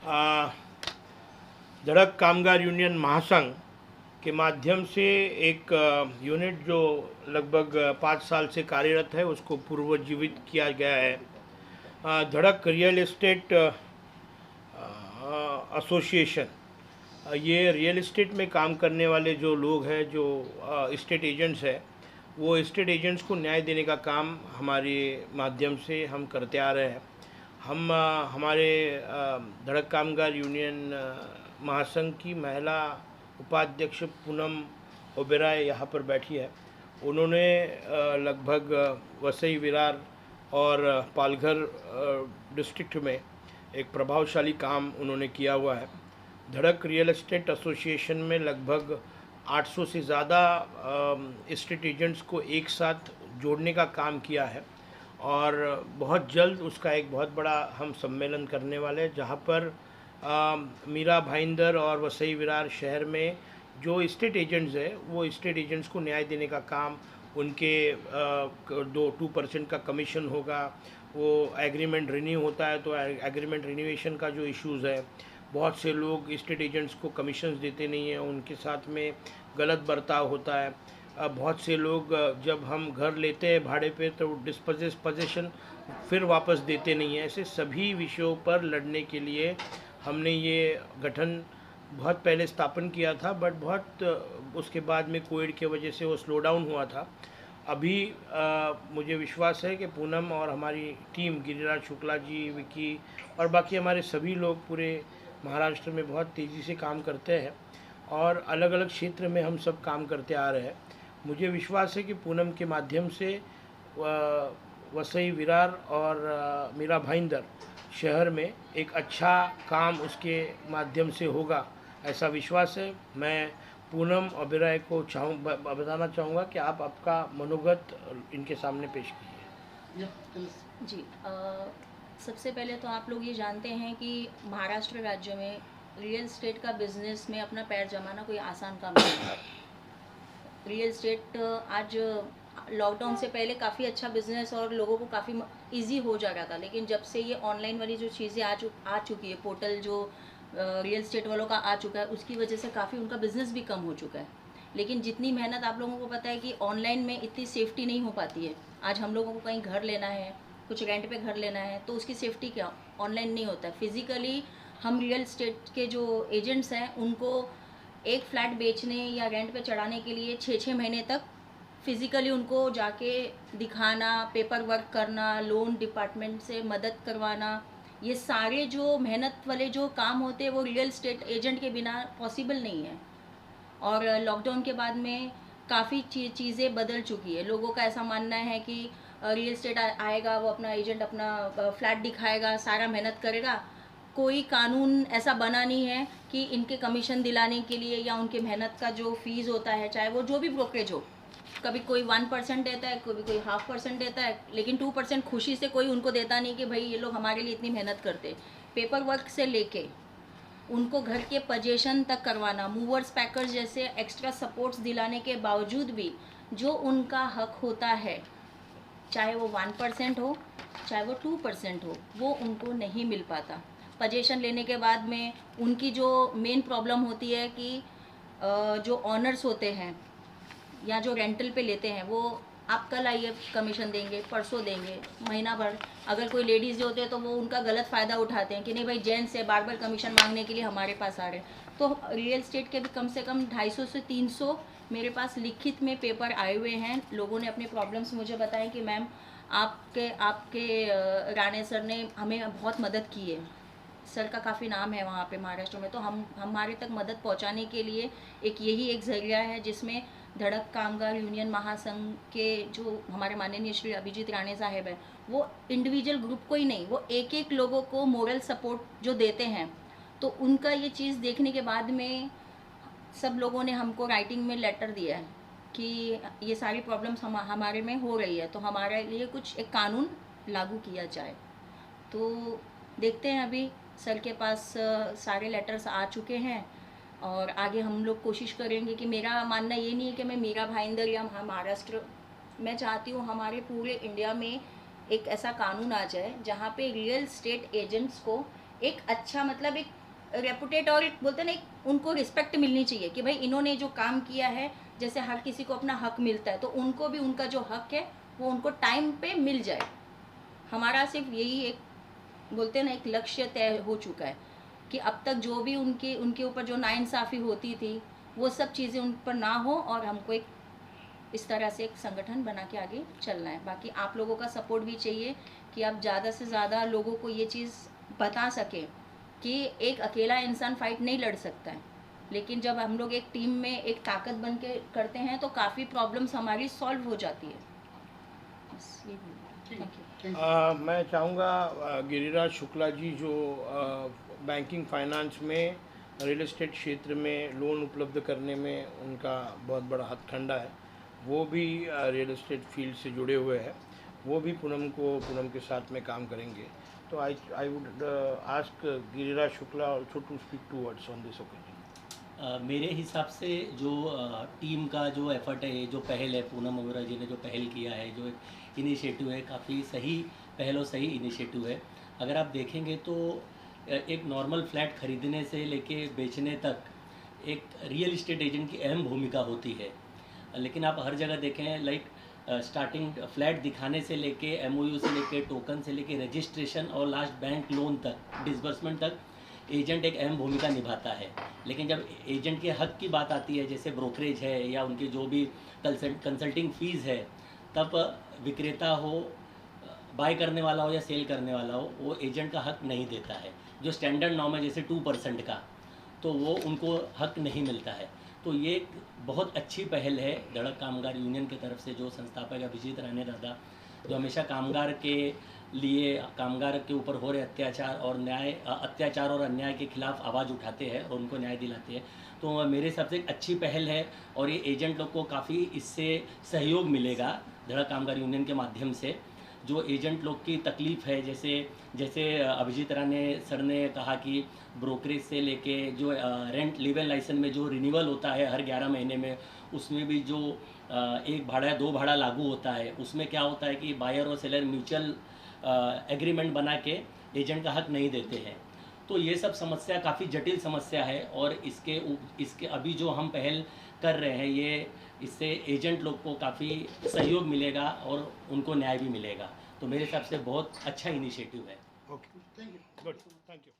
आ, धड़क कामगार यूनियन महासंघ के माध्यम से एक यूनिट जो लगभग 5 साल से कार्यरत है उसको पुनर्जीवित किया गया है। धड़क रियल एस्टेट एसोसिएशन, ये रियल एस्टेट में काम करने वाले जो लोग हैं, जो एस्टेट एजेंट्स हैं, वो एस्टेट एजेंट्स को न्याय देने का काम हमारे माध्यम से हम करते आ रहे हैं। हम हमारे धड़क कामगार यूनियन महासंघ की महिला उपाध्यक्ष पूनम ओबेराय यहाँ पर बैठी है। उन्होंने लगभग वसई विरार और पालघर डिस्ट्रिक्ट में एक प्रभावशाली काम उन्होंने किया हुआ है। धड़क रियल एस्टेट एसोसिएशन में लगभग 800 से ज़्यादा एस्टेट एजेंट्स को एक साथ जोड़ने का काम किया है और बहुत जल्द उसका एक बहुत बड़ा हम सम्मेलन करने वाले हैं, जहाँ पर मीरा भाईंदर और वसई विरार शहर में जो एस्टेट एजेंट्स हैं, वो एस्टेट एजेंट्स को न्याय देने का काम, उनके 2% का कमीशन होगा, वो एग्रीमेंट रिन्यू होता है तो एग्रीमेंट रिन्यूएशन का जो इश्यूज़ है, बहुत से लोग एस्टेट एजेंट्स को कमीशंस देते नहीं हैं, उनके साथ में गलत बर्ताव होता है। बहुत से लोग जब हम घर लेते हैं भाड़े पे तो पोजीशन फिर वापस देते नहीं हैं। ऐसे सभी विषयों पर लड़ने के लिए हमने ये गठन बहुत पहले स्थापन किया था, बट बहुत उसके बाद में कोविड की वजह से वो स्लो डाउन हुआ था। अभी मुझे विश्वास है कि पूनम और हमारी टीम, गिरिराज शुक्ला जी, विकी और बाकी हमारे सभी लोग पूरे महाराष्ट्र में बहुत तेज़ी से काम करते हैं और अलग अलग क्षेत्र में हम सब काम करते आ रहे हैं। मुझे विश्वास है कि पूनम के माध्यम से वसई विरार और मीरा भाईंदर शहर में एक अच्छा काम उसके माध्यम से होगा, ऐसा विश्वास है। मैं पूनम ओबेराय को बताना चाहूँगा कि आप आपका मनोगत इनके सामने पेश कीजिए। जी, सबसे पहले तो आप लोग ये जानते हैं कि महाराष्ट्र राज्य में रियल एस्टेट का बिजनेस में अपना पैर जमाना कोई आसान काम नहीं है। रियल एस्टेट आज लॉकडाउन से पहले काफ़ी अच्छा बिजनेस और लोगों को काफ़ी इजी हो जा रहा था, लेकिन जब से ये ऑनलाइन वाली जो चीज़ें आ चुकी है, पोर्टल जो रियल एस्टेट वालों का आ चुका है, उसकी वजह से काफ़ी उनका बिजनेस भी कम हो चुका है। लेकिन जितनी मेहनत आप लोगों को पता है कि ऑनलाइन में इतनी सेफ्टी नहीं हो पाती है। आज हम लोगों को कहीं घर लेना है, कुछ रेंट पे घर लेना है, तो उसकी सेफ्टी क्या ऑनलाइन नहीं होता है। फिजिकली हम रियल एस्टेट के जो एजेंट्स हैं उनको एक फ्लैट बेचने या रेंट पे चढ़ाने के लिए 6-6 महीने तक फिज़िकली उनको जाके दिखाना, पेपर वर्क करना, लोन डिपार्टमेंट से मदद करवाना, ये सारे जो मेहनत वाले जो काम होते हैं वो रियल एस्टेट एजेंट के बिना पॉसिबल नहीं है। और लॉकडाउन के बाद में काफ़ी चीज़ें बदल चुकी है। लोगों का ऐसा मानना है कि रियल एस्टेट आएगा, वो अपना एजेंट अपना फ्लैट दिखाएगा, सारा मेहनत करेगा। कोई कानून ऐसा बना नहीं है कि इनके कमीशन दिलाने के लिए या उनके मेहनत का जो फीस होता है, चाहे वो जो भी ब्रोकरेज हो, कभी कोई 1% देता है, कभी कोई 0.5% देता है, लेकिन 2% खुशी से कोई उनको देता नहीं कि भाई ये लोग हमारे लिए इतनी मेहनत करते। पेपर वर्क से लेके उनको घर के पोजीशन तक करवाना, मूवर्स पैकर्स जैसे एक्स्ट्रा सपोर्ट्स दिलाने के बावजूद भी जो उनका हक होता है, चाहे वो 1% हो चाहे वो 2% हो, वो उनको नहीं मिल पाता। पोजीशन लेने के बाद में उनकी जो मेन प्रॉब्लम होती है कि जो ऑनर्स होते हैं या जो रेंटल पे लेते हैं, वो आप कल आइए कमीशन देंगे, परसों देंगे, महीना भर। अगर कोई लेडीज़ जो होते हैं तो वो उनका गलत फ़ायदा उठाते हैं कि नहीं भाई जेंट्स है, बार बार कमीशन मांगने के लिए हमारे पास आ रहे हैं। तो रियल एस्टेट के भी कम से कम 250 से 300 मेरे पास लिखित में पेपर आए हुए हैं। लोगों ने अपने प्रॉब्लम्स मुझे बताएं कि मैम आपके आपके राणे सर ने हमें बहुत मदद की है, सर का काफ़ी नाम है वहाँ पे महाराष्ट्र में, तो हम हमारे तक मदद पहुँचाने के लिए यही एक ज़रिया है जिसमें धड़क कामगार यूनियन महासंघ के जो हमारे माननीय श्री अभिजीत राणे साहब है, वो इंडिविजुअल ग्रुप को ही नहीं, वो एक एक लोगों को मोरल सपोर्ट जो देते हैं। तो उनका ये चीज़ देखने के बाद में सब लोगों ने हमको राइटिंग में लेटर दिया है कि ये सारी प्रॉब्लम्स हमारे में हो रही है, तो हमारे लिए कुछ एक कानून लागू किया जाए। तो देखते हैं, अभी सर के पास सारे लेटर्स आ चुके हैं और आगे हम लोग कोशिश करेंगे कि मेरा मानना ये नहीं है कि मैं मीरा भाईंदर या महाराष्ट्र, मैं चाहती हूँ हमारे पूरे इंडिया में एक ऐसा कानून आ जाए जहाँ पे रियल स्टेट एजेंट्स को एक अच्छा मतलब एक रेपुटेड और एक बोलते हैं ना एक उनको रिस्पेक्ट मिलनी चाहिए कि भाई इन्होंने जो काम किया है, जैसे हर किसी को अपना हक मिलता है तो उनको भी उनका जो हक है वो उनको टाइम पे मिल जाए। हमारा सिर्फ यही एक बोलते हैं ना एक लक्ष्य तय हो चुका है कि अब तक जो भी उनके उनके ऊपर जो नाइंसाफ़ी होती थी वो सब चीज़ें उन पर ना हो, और हमको एक इस तरह से एक संगठन बना के आगे चलना है। बाकी आप लोगों का सपोर्ट भी चाहिए कि आप ज़्यादा से ज़्यादा लोगों को ये चीज़ बता सकें कि एक अकेला इंसान फाइट नहीं लड़ सकता है, लेकिन जब हम लोग एक टीम में एक ताकत बन के करते हैं तो काफ़ी प्रॉब्लम्स हमारी सॉल्व हो जाती है। बस ये थैंक यू। मैं चाहूँगा गिरिराज शुक्ला जी जो बैंकिंग फाइनेंस में रियल एस्टेट क्षेत्र में लोन उपलब्ध करने में उनका बहुत बड़ा हथकंडा है, वो भी रियल एस्टेट फील्ड से जुड़े हुए हैं, वो भी पूनम के साथ में काम करेंगे। तो I would ask Giriraj Shukla also to speak two words on this occasion. मेरे हिसाब से जो टीम का जो एफर्ट है, जो पहल है, पूनम अरोड़ा जी ने जो पहल किया है, जो एक इनिशिएटिव है, काफ़ी सही पहल और सही इनिशिएटिव है। अगर आप देखेंगे तो एक नॉर्मल फ्लैट खरीदने से लेके बेचने तक एक रियल इस्टेट एजेंट की अहम भूमिका होती है। लेकिन आप हर जगह देखें लाइक स्टार्टिंग फ्लैट दिखाने से लेके एमओयू से लेके टोकन से लेके रजिस्ट्रेशन और लास्ट बैंक लोन तक डिसबर्समेंट तक एजेंट एक अहम भूमिका निभाता है। लेकिन जब एजेंट के हक की बात आती है, जैसे ब्रोकरेज है या उनके जो भी कंसल्टिंग फ़ीस है, तब विक्रेता हो, बाय करने वाला हो या सेल करने वाला हो, वो एजेंट का हक नहीं देता है। जो स्टैंडर्ड नॉर्म है जैसे 2% का, तो वो उनको हक नहीं मिलता है। तो ये एक बहुत अच्छी पहल है धड़क कामगार यूनियन की तरफ से, जो संस्थापक अभिजीत राणे दादा जो हमेशा कामगार के लिए, कामगार के ऊपर हो रहे अत्याचार और अन्याय के खिलाफ आवाज़ उठाते हैं और उनको न्याय दिलाते हैं। तो मेरे हिसाब से एक अच्छी पहल है और ये एजेंट लोग को काफ़ी इससे सहयोग मिलेगा धड़क कामगार यूनियन के माध्यम से। जो एजेंट लोग की तकलीफ़ है, जैसे जैसे अभिजीत राणे सर ने कहा कि ब्रोकरेज से लेके जो रेंट लिव-इन लाइसेंस में जो रिन्यूअल होता है हर 11 महीने में, उसमें भी जो एक भाड़ा या 2 भाड़ा लागू होता है, उसमें क्या होता है कि बायर और सेलर म्यूचुअल एग्रीमेंट बना के एजेंट का हक नहीं देते हैं। तो ये सब समस्या काफ़ी जटिल समस्या है और इसके अभी जो हम पहल कर रहे हैं, ये इससे एजेंट लोग को काफ़ी सहयोग मिलेगा और उनको न्याय भी मिलेगा। तो मेरे हिसाब से बहुत अच्छा इनिशिएटिव है। Okay, thank you, good, thank you.